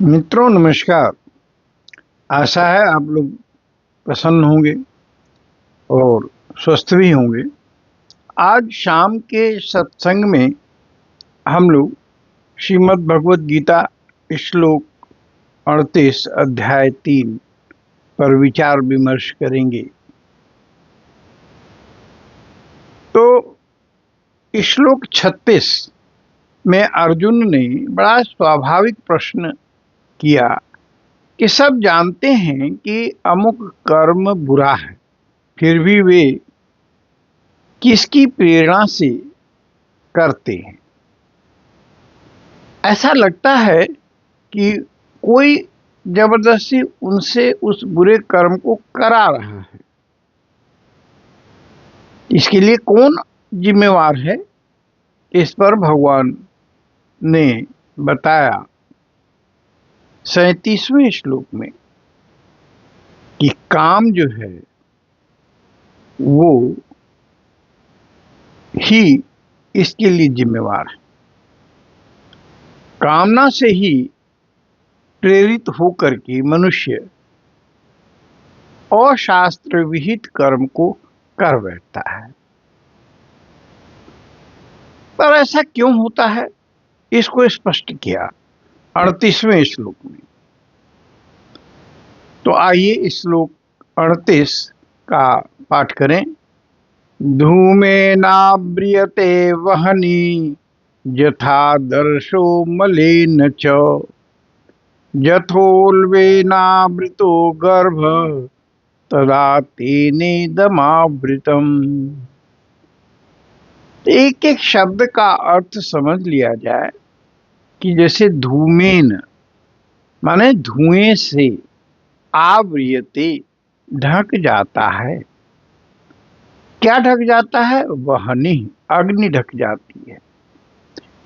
मित्रों नमस्कार। आशा है आप लोग प्रसन्न होंगे और स्वस्थ भी होंगे। आज शाम के सत्संग में हम लोग श्रीमद् भगवत गीता श्लोक 38 अध्याय 3 पर विचार विमर्श करेंगे। तो श्लोक 36 में अर्जुन ने बड़ा स्वाभाविक प्रश्न किया कि सब जानते हैं कि अमुक कर्म बुरा है, फिर भी वे किसकी प्रेरणा से करते हैं। ऐसा लगता है कि कोई जबरदस्ती उनसे उस बुरे कर्म को करा रहा है। इसके लिए कौन जिम्मेवार है, इस पर भगवान ने बताया 37वें श्लोक में कि काम जो है वो ही इसके लिए जिम्मेवार है। कामना से ही प्रेरित होकर के मनुष्य अशास्त्र विहित कर्म को कर बैठता है। पर ऐसा क्यों होता है, इसको स्पष्ट किया 38वें श्लोक में। तो आइए श्लोक 38 का पाठ करें। धूमेनाव्रियते वहनी यथा दर्शो मलेन च, यथोल्बेनावृतो गर्भ तदा तेनेदमावृतम्। एक एक शब्द का अर्थ समझ लिया जाए कि जैसे धूमेन माने धुएं से, आव्रियते ढक जाता है। क्या ढक जाता है? वहनी अग्नि ढक जाती है।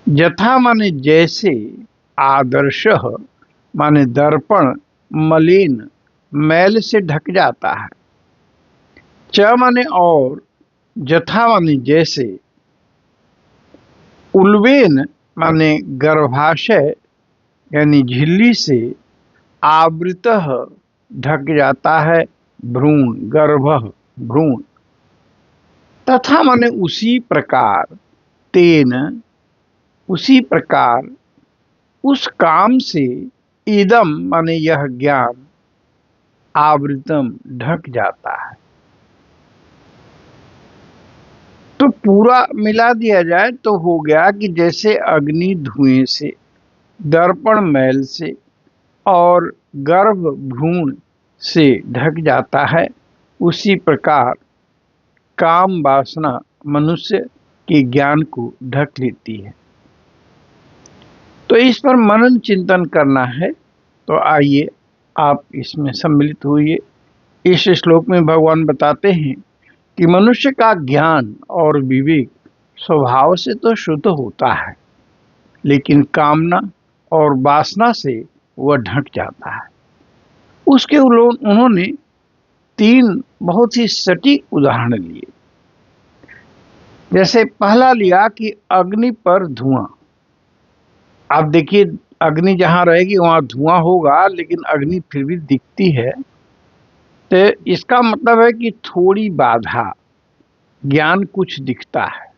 यथा माने जैसे, आदर्श माने दर्पण मलिन मैल से ढक जाता है। च माने और, यथा माने जैसे, उल्बेन माने गर्भाशय यानी झिल्ली से, आवृत ढक जाता है भ्रूण, गर्भ भ्रूण। तथा माने उसी प्रकार, तेन उसी प्रकार, उस काम से, इदम माने यह ज्ञान, आवृतम ढक जाता है। तो पूरा मिला दिया जाए तो हो गया कि जैसे अग्नि धुएं से, दर्पण मैल से और गर्भ भ्रूण से ढक जाता है, उसी प्रकार काम वासना मनुष्य के ज्ञान को ढक लेती है। तो इस पर मनन चिंतन करना है। तो आइए आप इसमें सम्मिलित होइए। इस श्लोक में भगवान बताते हैं कि मनुष्य का ज्ञान और विवेक स्वभाव से तो शुद्ध होता है, लेकिन कामना और वासना से वह ढक जाता है। उसके उन्होंने 3 बहुत ही सटीक उदाहरण लिए। जैसे पहला लिया कि अग्नि पर धुआं। आप देखिए, अग्नि जहां रहेगी वहां धुआं होगा, लेकिन अग्नि फिर भी दिखती है। तो इसका मतलब है कि थोड़ी बाधा, ज्ञान कुछ दिखता है।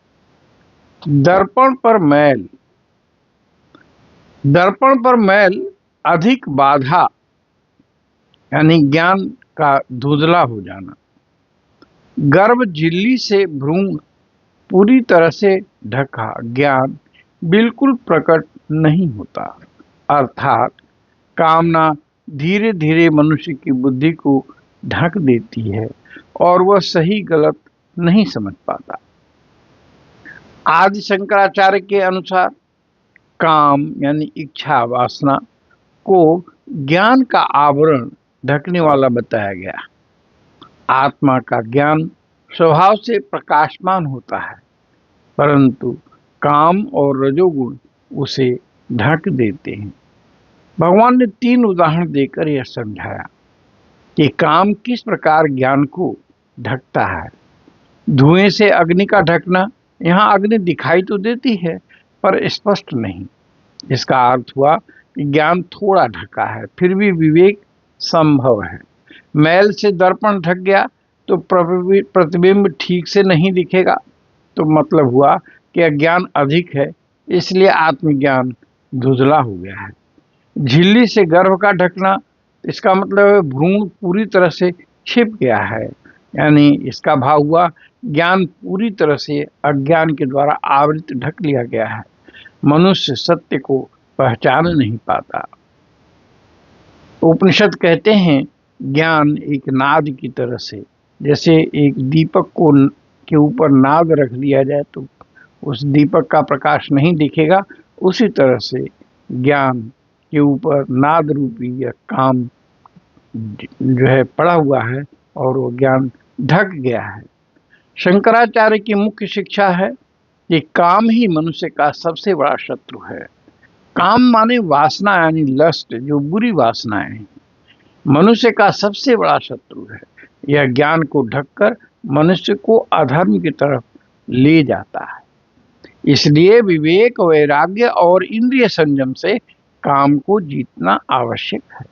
दर्पण पर मैल, दर्पण पर मैल अधिक बाधा यानी ज्ञान का धुंधला हो जाना। गर्भ झिल्ली से भ्रूण पूरी तरह से ढका, ज्ञान बिल्कुल प्रकट नहीं होता। अर्थात कामना धीरे धीरे मनुष्य की बुद्धि को ढक देती है और वह सही गलत नहीं समझ पाता। आदि शंकराचार्य के अनुसार काम यानी इच्छा वासना को ज्ञान का आवरण ढकने वाला बताया गया। आत्मा का ज्ञान स्वभाव से प्रकाशमान होता है, परंतु काम और रजोगुण उसे ढक देते हैं। भगवान ने 3 उदाहरण देकर यह समझाया कि काम किस प्रकार ज्ञान को ढकता है। धुएं से अग्नि का ढकना, यहाँ अग्नि दिखाई तो देती है पर स्पष्ट नहीं। इसका अर्थ हुआ ज्ञान थोड़ा ढका है, फिर भी विवेक संभव है। मैल से दर्पण ढक गया तो प्रतिबिंब ठीक से नहीं दिखेगा, तो मतलब हुआ कि अज्ञान अधिक है, इसलिए आत्मज्ञान धुंधला हो गया है। झिल्ली से गर्भ का ढकना, इसका मतलब है भ्रूण पूरी तरह से छिप गया है, यानी इसका भाव हुआ ज्ञान पूरी तरह से अज्ञान के द्वारा आवृत ढक लिया गया है। मनुष्य सत्य को पहचान नहीं पाता। उपनिषद कहते हैं ज्ञान एक नाद की तरह से, जैसे एक दीपक को के ऊपर नाद रख दिया जाए तो उस दीपक का प्रकाश नहीं दिखेगा, उसी तरह से ज्ञान के ऊपर नाद रूपी या काम जो है पड़ा हुआ है और वो ज्ञान ढक गया है। शंकराचार्य की मुख्य शिक्षा है कि काम ही मनुष्य का सबसे बड़ा शत्रु है। काम माने वासना, यानी लस्ट, जो बुरी वासनाएं हैं, मनुष्य का सबसे बड़ा शत्रु है। यह ज्ञान को ढककर मनुष्य को अधर्म की तरफ ले जाता है। इसलिए विवेक, वैराग्य और इंद्रिय संयम से काम को जीतना आवश्यक है।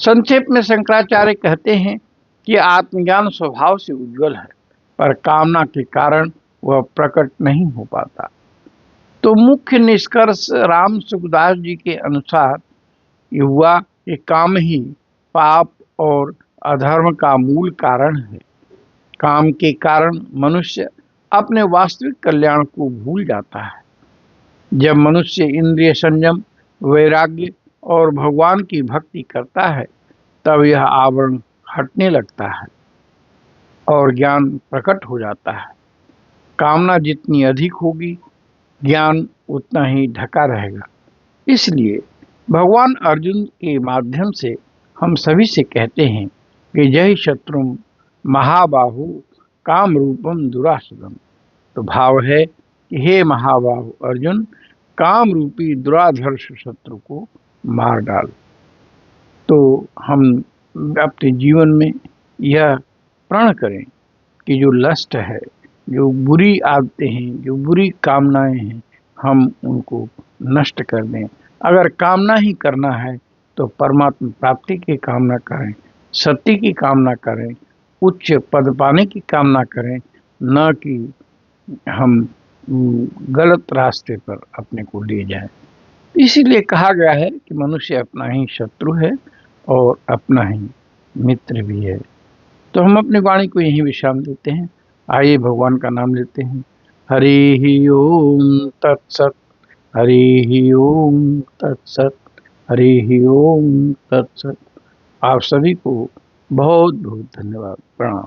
संक्षेप में शंकराचार्य कहते हैं कि आत्मज्ञान स्वभाव से उज्जवल है, पर कामना के कारण वह प्रकट नहीं हो पाता। तो मुख्य निष्कर्ष राम सुखदास जी के अनुसार ये हुआ कि काम ही पाप और अधर्म का मूल कारण है। काम के कारण मनुष्य अपने वास्तविक कल्याण को भूल जाता है। जब मनुष्य इंद्रिय संयम, वैराग्य और भगवान की भक्ति करता है, तब यह आवरण हटने लगता है और ज्ञान प्रकट हो जाता है। कामना जितनी अधिक होगी, ज्ञान उतना ही ढका रहेगा। इसलिए भगवान अर्जुन के माध्यम से हम सभी से कहते हैं कि जय शत्रुम महाबाहु काम रूपम दुरासुरम। तो भाव है कि हे महाबाहु अर्जुन, काम रूपी दुराधर्ष शत्रु को मार डाल। तो हम अपने जीवन में यह प्रण करें कि जो लस्ट है, जो बुरी आदतें हैं, जो बुरी कामनाएं हैं, हम उनको नष्ट कर दें। अगर कामना ही करना है तो परमात्मा प्राप्ति की कामना करें, सत्य की कामना करें, उच्च पद पाने की कामना करें, न कि हम गलत रास्ते पर अपने को ले जाएं। इसीलिए कहा गया है कि मनुष्य अपना ही शत्रु है और अपना ही मित्र भी है। तो हम अपनी वाणी को यहीं विश्राम देते हैं। आइए भगवान का नाम लेते हैं। हरि ओम तत्सत, हरि ओम तत्सत, हरि ओम तत्सत। आप सभी को बहुत बहुत धन्यवाद, प्रणाम।